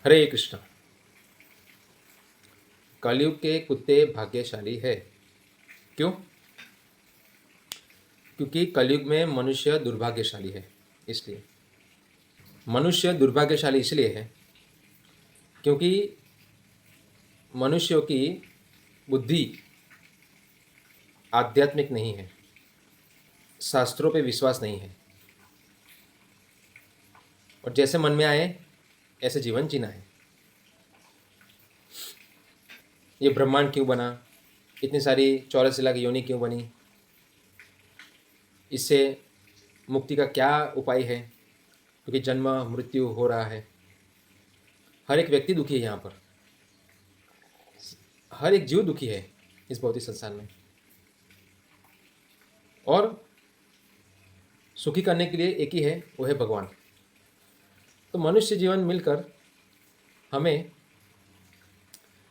हरे कृष्ण। कलयुग के कुत्ते भाग्यशाली है। क्यों? क्योंकि कलयुग में मनुष्य दुर्भाग्यशाली है। इसलिए मनुष्य दुर्भाग्यशाली इसलिए है क्योंकि मनुष्यों की बुद्धि आध्यात्मिक नहीं है, शास्त्रों पे विश्वास नहीं है, और जैसे मन में आए ऐसे जीवन जीना है। ये ब्रह्मांड क्यों बना, इतनी सारी 84 लाख योनि क्यों बनी, इससे मुक्ति का क्या उपाय है? क्योंकि जन्म मृत्यु हो रहा है। हर एक व्यक्ति दुखी है यहाँ पर, हर एक जीव दुखी है इस भौतिक संसार में, और सुखी करने के लिए एक ही है, वो है भगवान। तो मनुष्य जीवन मिलकर हमें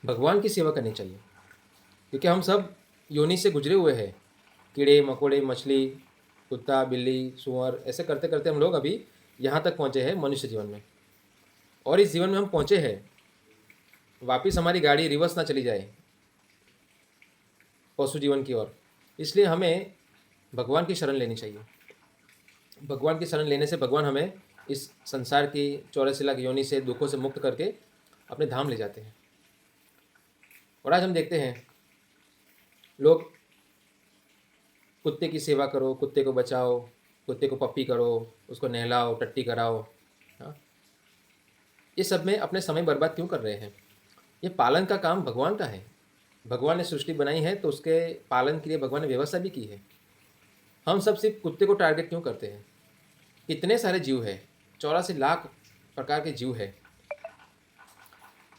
भगवान की सेवा करनी चाहिए, क्योंकि हम सब योनि से गुजरे हुए हैं। कीड़े मकोड़े, मछली, कुत्ता, बिल्ली, सुअर, ऐसे करते करते हम लोग अभी यहाँ तक पहुँचे हैं मनुष्य जीवन में। और इस जीवन में हम पहुँचे हैं, वापिस हमारी गाड़ी रिवर्स ना चली जाए पशु जीवन की ओर। इसलिए हमें भगवान की शरण लेनी चाहिए। भगवान की शरण लेने से भगवान हमें इस संसार की 84 लाख योनि से, दुखों से मुक्त करके अपने धाम ले जाते हैं। और आज हम देखते हैं लोग कुत्ते की सेवा करो, कुत्ते को बचाओ, कुत्ते को पप्पी करो, उसको नहलाओ, टट्टी कराओ। हाँ, ये सब में अपने समय बर्बाद क्यों कर रहे हैं? ये पालन का काम भगवान का है। भगवान ने सृष्टि बनाई है तो उसके पालन के लिए भगवान ने व्यवस्था भी की है। हम सब सिर्फ कुत्ते को टारगेट क्यों करते हैं? कितने सारे जीव है, 84 लाख प्रकार के जीव है।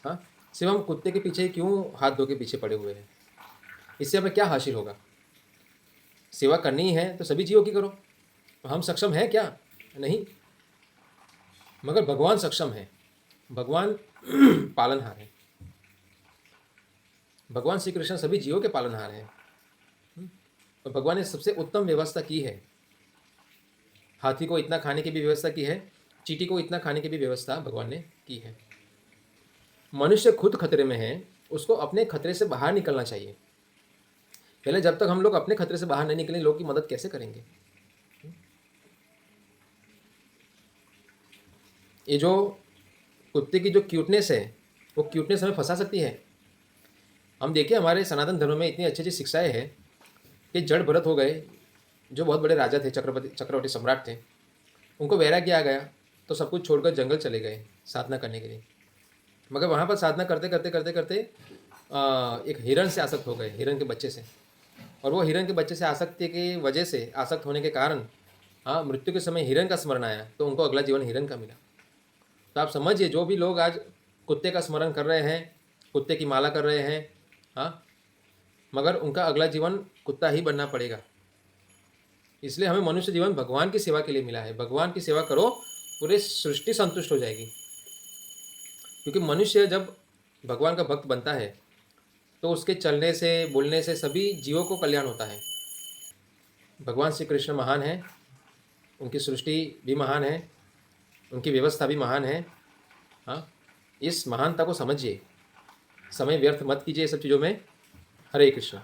हाँ, सिर्फ हम कुत्ते के पीछे ही क्यों हाथ धो के पीछे पड़े हुए हैं? इससे हमें क्या हासिल होगा? सेवा करनी है तो सभी जीवों की करो। हम सक्षम हैं क्या? नहीं, मगर भगवान सक्षम है। भगवान पालनहार है। भगवान श्री कृष्ण सभी जीवों के पालनहार हैं। और भगवान ने सबसे उत्तम व्यवस्था की है। हाथी को इतना खाने की भी व्यवस्था की है, चींटी को इतना खाने की भी व्यवस्था भगवान ने की है। मनुष्य खुद खतरे में है, उसको अपने खतरे से बाहर निकलना चाहिए। पहले जब तक हम लोग अपने खतरे से बाहर नहीं निकलें, लोग की मदद कैसे करेंगे? ये जो कुत्ते की जो क्यूटनेस है, वो क्यूटनेस हमें फंसा सकती है। हम देखिए हमारे सनातन धर्म में इतनी अच्छी अच्छी शिक्षाएं हैं कि जड़ भरत हो गए, जो बहुत बड़े राजा थे, चक्रवर्ती सम्राट थे, उनको वैराग्य आ गया तो सब कुछ छोड़कर जंगल चले गए साधना करने के लिए। मगर वहाँ पर साधना करते करते करते करते एक हिरण से आसक्त हो गए, हिरण के बच्चे से। और वो हिरण के बच्चे से आसक्ति की वजह से, आसक्त होने के कारण, हाँ, मृत्यु के समय हिरण का स्मरण आया तो उनको अगला जीवन हिरण का मिला। तो आप समझिए, जो भी लोग आज कुत्ते का स्मरण कर रहे हैं, कुत्ते की माला कर रहे हैं, हाँ, मगर उनका अगला जीवन कुत्ता ही बनना पड़ेगा। इसलिए हमें मनुष्य जीवन भगवान की सेवा के लिए मिला है। भगवान की सेवा करो, पूरी सृष्टि संतुष्ट हो जाएगी। क्योंकि मनुष्य जब भगवान का भक्त बनता है तो उसके चलने से, बोलने से सभी जीवों को कल्याण होता है। भगवान श्री कृष्ण महान है, उनकी सृष्टि भी महान है, उनकी व्यवस्था भी महान है। हाँ, इस महानता को समझिए, समय व्यर्थ मत कीजिए ये सब चीज़ों में। हरे कृष्ण।